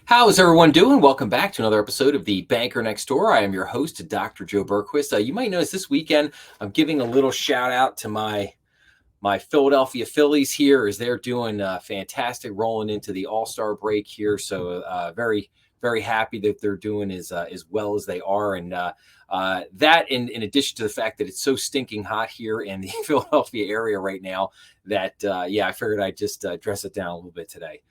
How is everyone doing? Welcome back to another episode of The Banker Next Door. I am your host, Dr. Joe Berquist. You might notice this weekend I'm giving a little shout out to my Philadelphia Phillies here as they're doing fantastic, rolling into the All-Star break here. So very, very happy that they're doing as well as they are. And that in addition to the fact that it's so stinking hot here in the Philadelphia area right now that, I figured I'd just dress it down a little bit today.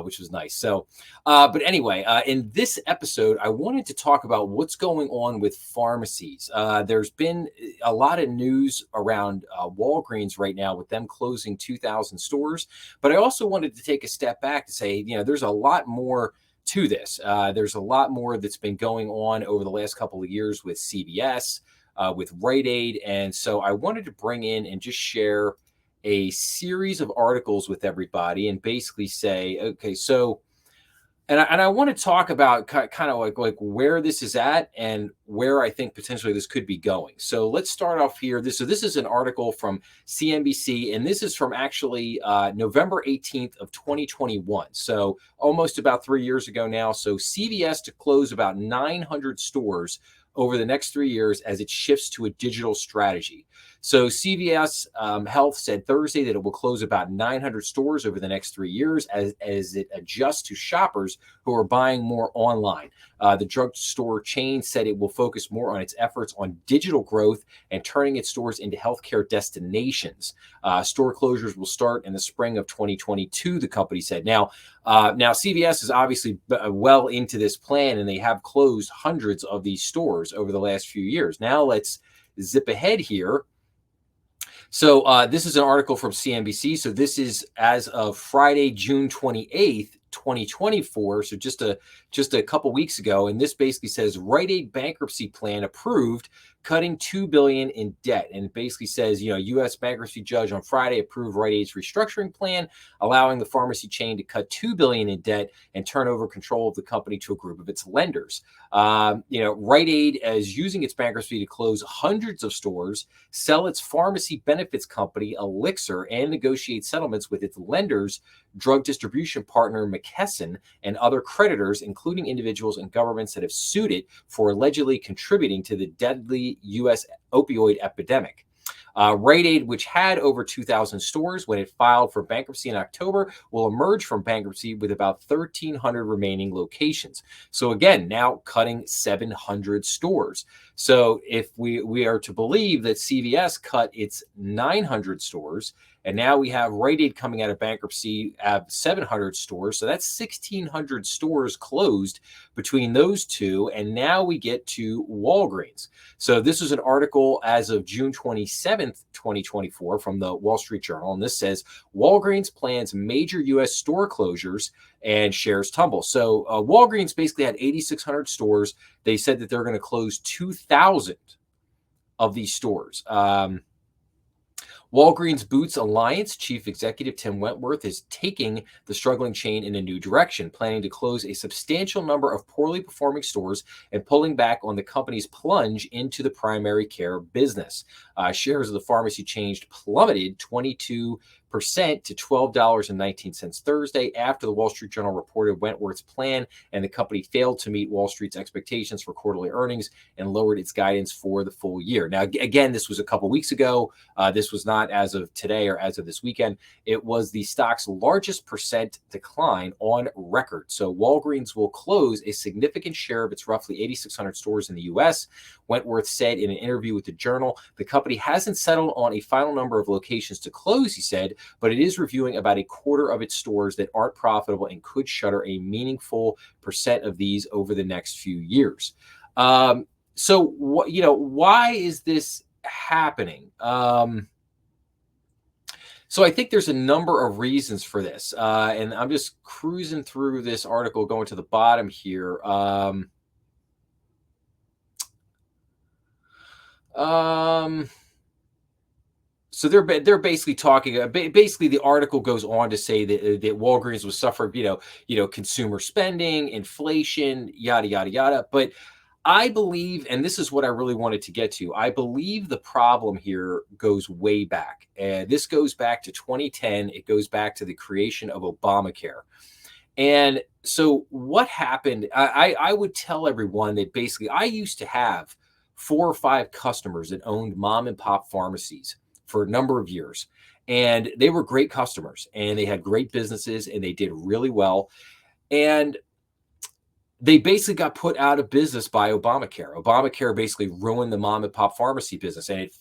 Which was nice. So, but anyway, in this episode, I wanted to talk about what's going on with pharmacies. There's been a lot of news around Walgreens right now with them closing 2,000 stores. But I also wanted to take a step back to say, there's a lot more to this. There's a lot more that's been going on over the last couple of years with CVS, with Rite Aid. And so I wanted to bring in and just share a series of articles with everybody and basically say, okay, so, and I want to talk about kind of like where this is at and where I think potentially this could be going. So let's start off here. This is an article from CNBC, and this is from actually November 18th of 2021. So almost about 3 years ago now. So CVS to close about 900 stores over the next 3 years as it shifts to a digital strategy. So CVS Health said Thursday that it will close about 900 stores over the next 3 years as it adjusts to shoppers who are buying more online. The drugstore chain said it will focus more on its efforts on digital growth and turning its stores into healthcare destinations. Store closures will start in the spring of 2022, the company said. Now CVS is obviously well into this plan, and they have closed hundreds of these stores over the last few years. Now let's zip ahead here. So this is an article from CNBC. So this is as of Friday, June 28th, 2024. So just a couple weeks ago. And this basically says Rite Aid bankruptcy plan approved, cutting $2 billion in debt. And it basically says, U.S. bankruptcy judge on Friday approved Rite Aid's restructuring plan, allowing the pharmacy chain to cut $2 billion in debt and turn over control of the company to a group of its lenders. Rite Aid is using its bankruptcy to close hundreds of stores, sell its pharmacy benefits company, Elixir, and negotiate settlements with its lenders, drug distribution partner McKesson, and other creditors, including individuals and governments that have sued it for allegedly contributing to the deadly U.S. opioid epidemic. Rite Aid, which had over 2,000 stores when it filed for bankruptcy in October, will emerge from bankruptcy with about 1,300 remaining locations. So again, now cutting 700 stores. So if we are to believe that CVS cut its 900 stores, and now we have Rite Aid coming out of bankruptcy at 700 stores. So that's 1,600 stores closed between those two. And now we get to Walgreens. So this is an article as of June 27th, 2024 from the Wall Street Journal. And this says Walgreens plans major U.S. store closures and shares tumble. So Walgreens basically had 8,600 stores. They said that they're going to close 2,000 of these stores. Walgreens Boots Alliance chief executive Tim Wentworth is taking the struggling chain in a new direction, planning to close a substantial number of poorly performing stores and pulling back on the company's plunge into the primary care business. Shares of the pharmacy chain plummeted 22% to $12.19 Thursday after the Wall Street Journal reported Wentworth's plan and the company failed to meet Wall Street's expectations for quarterly earnings and lowered its guidance for the full year. Now, again, this was a couple weeks ago. This was not as of today or as of this weekend. It was the stock's largest percent decline on record. So Walgreens will close a significant share of its roughly 8,600 stores in the U.S. Wentworth said in an interview with the Journal, the company hasn't settled on a final number of locations to close, he said, but it is reviewing about a quarter of its stores that aren't profitable and could shutter a meaningful percent of these over the next few years. So why is this happening? So I think there's a number of reasons for this. And I'm just cruising through this article, going to the bottom here. So they're basically talking. Basically, the article goes on to say that Walgreens was suffering, consumer spending, inflation, yada yada yada. But I believe, and this is what I really wanted to get to, I believe the problem here goes way back. And this goes back to 2010. It goes back to the creation of Obamacare. And so what happened, I would tell everyone that basically I used to have 4 or 5 customers that owned mom and pop pharmacies for a number of years. And they were great customers and they had great businesses and they did really well. And they basically got put out of business by Obamacare. Obamacare basically ruined the mom and pop pharmacy business, and it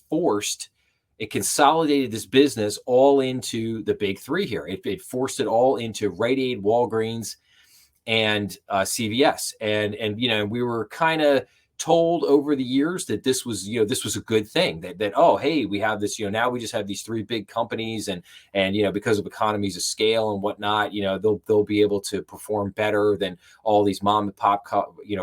consolidated this business all into the big three here. It forced it all into Rite Aid, Walgreens, and CVS. And we were kind of told over the years that this was a good thing, that oh, hey, we have this, now we just have these three big companies, and because of economies of scale and whatnot, they'll be able to perform better than all these mom and pop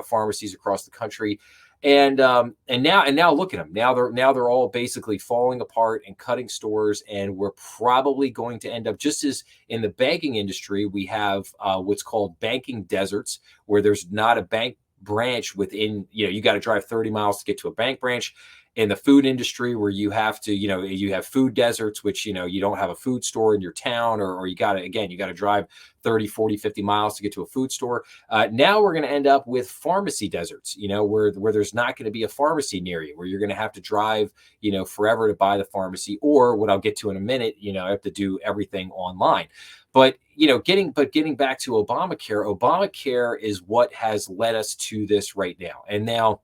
pharmacies across the country. And now look at them. Now they're all basically falling apart and cutting stores, and we're probably going to end up just as in the banking industry. We have what's called banking deserts, where there's not a bank branch within. You got to drive 30 miles to get to a bank branch. In the food industry, where you have to, you have food deserts, which, you don't have a food store in your town, or you got to drive 30, 40, 50 miles to get to a food store. Now we're going to end up with pharmacy deserts, where there's not going to be a pharmacy near you, where you're going to have to drive, forever to buy the pharmacy, or what I'll get to in a minute, I have to do everything online. But getting back to Obamacare is what has led us to this right now. And now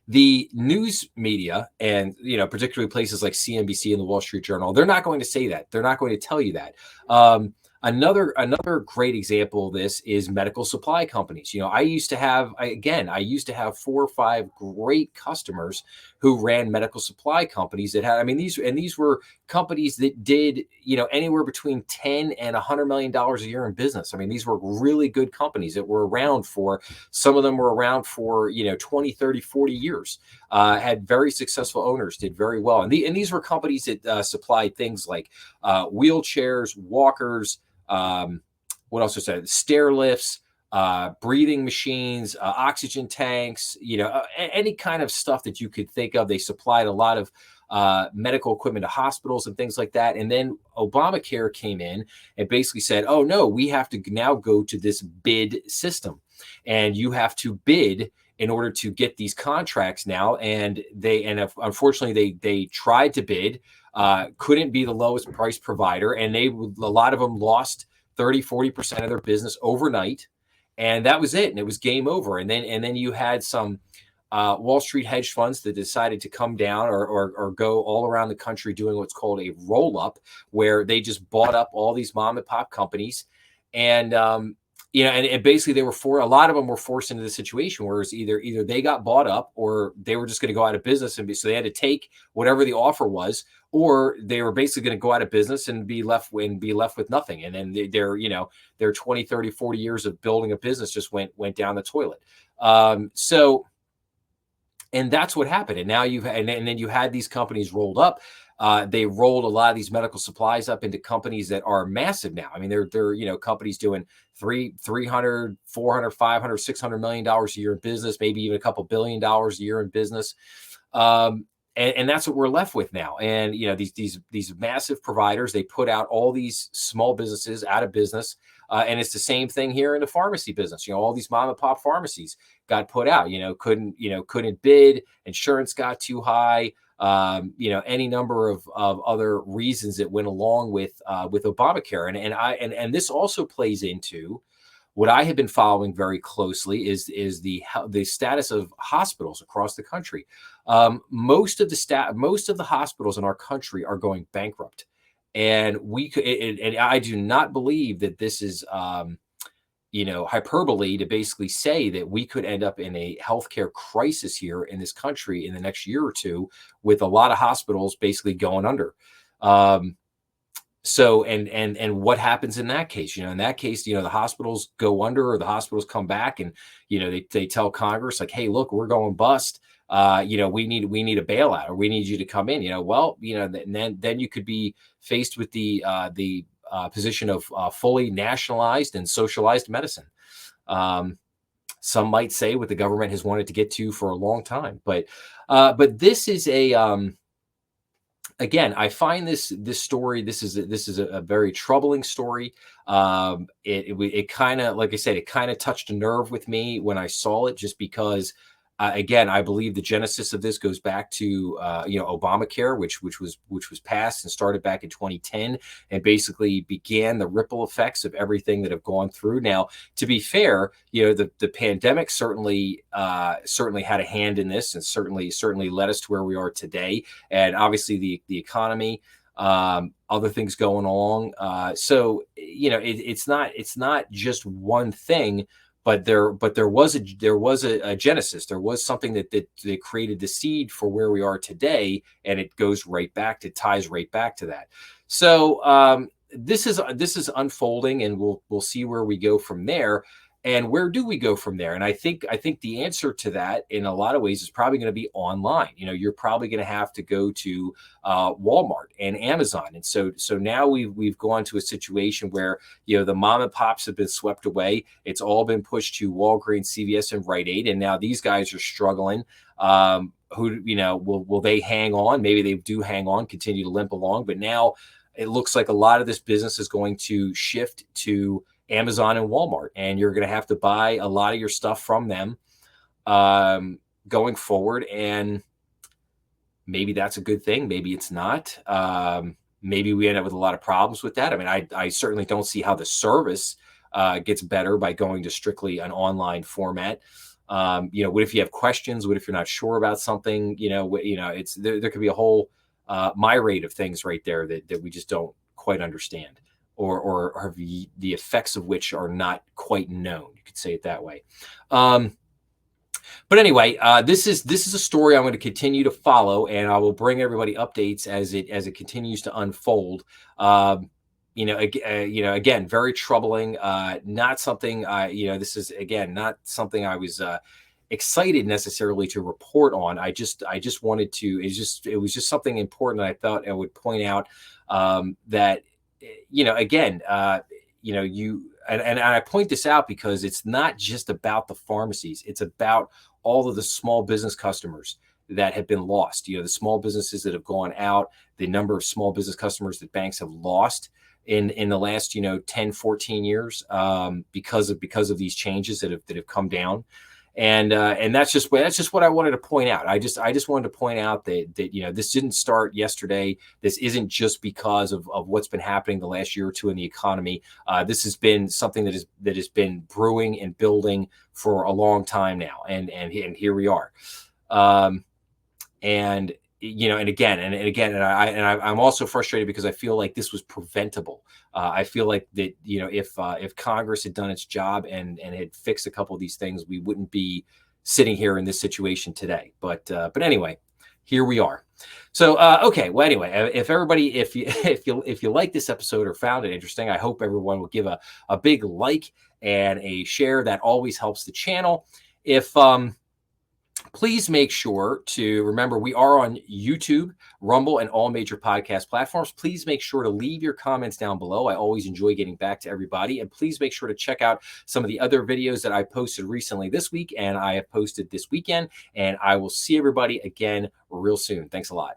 the news media, and particularly places like CNBC and the Wall Street Journal, they're not going to say that. They're not going to tell you that. Another great example of this is medical supply companies. I used to have 4 or 5 great customers who ran medical supply companies that had, these were companies that did, anywhere between 10 and $100 million a year in business. These were really good companies that were around for, some of them were around for, 20, 30, 40 years, had very successful owners, did very well. And these were companies that supplied things like wheelchairs, walkers, what else was that? Stair lifts, breathing machines, oxygen tanks, any kind of stuff that you could think of. They supplied a lot of medical equipment to hospitals and things like that. And then Obamacare came in and basically said, oh no, we have to now go to this bid system, and you have to bid in order to get these contracts now. And unfortunately they tried to bid, couldn't be the lowest price provider. And a lot of them lost 30-40% of their business overnight. And that was it. And it was game over. And then you had some Wall Street hedge funds that decided to come down or go all around the country doing what's called a roll up, where they just bought up all these mom and pop companies. And, and basically a lot of them were forced into the situation where it's either they got bought up, or they were just going to go out of business. So they had to take whatever the offer was, or they were basically going to go out of business and be left with nothing. And then their 20, 30, 40 years of building a business just went down the toilet. And that's what happened. And now and then you had these companies rolled up. They rolled a lot of these medical supplies up into companies that are massive now. They're companies doing 300, 400, 500, $600 million a year in business, maybe even a couple $1 billion a year in business. And that's what we're left with now. And these massive providers, they put out all these small businesses out of business. And it's the same thing here in the pharmacy business. All these mom and pop pharmacies got put out. Couldn't bid. Insurance got too high. Any number of other reasons that went along with Obamacare. And this also plays into what I have been following very closely is the status of hospitals across the country. Most of the hospitals in our country are going bankrupt, and and I do not believe that this is hyperbole to basically say that we could end up in a healthcare crisis here in this country in the next year or two, with a lot of hospitals basically going under. So, and what happens in that case? In that case, the hospitals go under, or the hospitals come back, and they tell Congress, like, hey, look, we're going bust. We need a bailout, or we need you to come in. Then you could be faced with the position of fully nationalized and socialized medicine. Some might say what the government has wanted to get to for a long time, but this is again, I find this story. This is a very troubling story. It kind of, like I said, it kind of touched a nerve with me when I saw it, just because. Again, I believe the genesis of this goes back to Obamacare, which was passed and started back in 2010, and basically began the ripple effects of everything that have gone through. Now, to be fair, the pandemic certainly had a hand in this, and certainly led us to where we are today, and obviously the economy, other things going along. It's not just one thing, but there was a genesis. There was something that created the seed for where we are today, and it ties right back to that. So this is unfolding, and we'll see where we go from there. And where do we go from there? And I think the answer to that, in a lot of ways, is probably going to be online. You're probably going to have to go to Walmart and Amazon, and so now we've gone to a situation where the mom and pops have been swept away. It's all been pushed to Walgreens, CVS, and Rite Aid, and now these guys are struggling. Who will they hang on? Maybe they do hang on, continue to limp along, but now it looks like a lot of this business is going to shift to Amazon and Walmart, and you're going to have to buy a lot of your stuff from them going forward. And maybe that's a good thing. Maybe it's not. Maybe we end up with a lot of problems with that. I mean, I certainly don't see how the service gets better by going to strictly an online format. What if you have questions? What if you're not sure about something? It's there could be a whole myriad of things right there that we just don't quite understand, or the effects of which are not quite known. You could say it that way. But anyway, this is a story I'm going to continue to follow, and I will bring everybody updates as it continues to unfold. Again, very troubling. Not something this is, again, not something I was excited necessarily to report on. I just wanted to. It was just something important that I thought I would point out, that again, and I point this out because it's not just about the pharmacies. It's about all of the small business customers that have been lost. The small businesses that have gone out, the number of small business customers that banks have lost in the last 10, 14 years, because of these changes that have come down. And that's just what I wanted to point out. I just wanted to point out that this didn't start yesterday. This isn't just because of what's been happening the last year or two in the economy. This has been something that has been brewing and building for a long time now, and here we are. And I'm also frustrated because I feel like this was preventable. I feel like that if Congress had done its job and had fixed a couple of these things, we wouldn't be sitting here in this situation today. But anyway, here we are. So okay. Well, anyway, if you like this episode or found it interesting, I hope everyone will give a big like and a share. That always helps the channel. Please make sure to remember we are on YouTube, Rumble, and all major podcast platforms. Please make sure to leave your comments down below. I always enjoy getting back to everybody. And please make sure to check out some of the other videos that I posted recently this week and I have posted this weekend. And I will see everybody again real soon. Thanks a lot.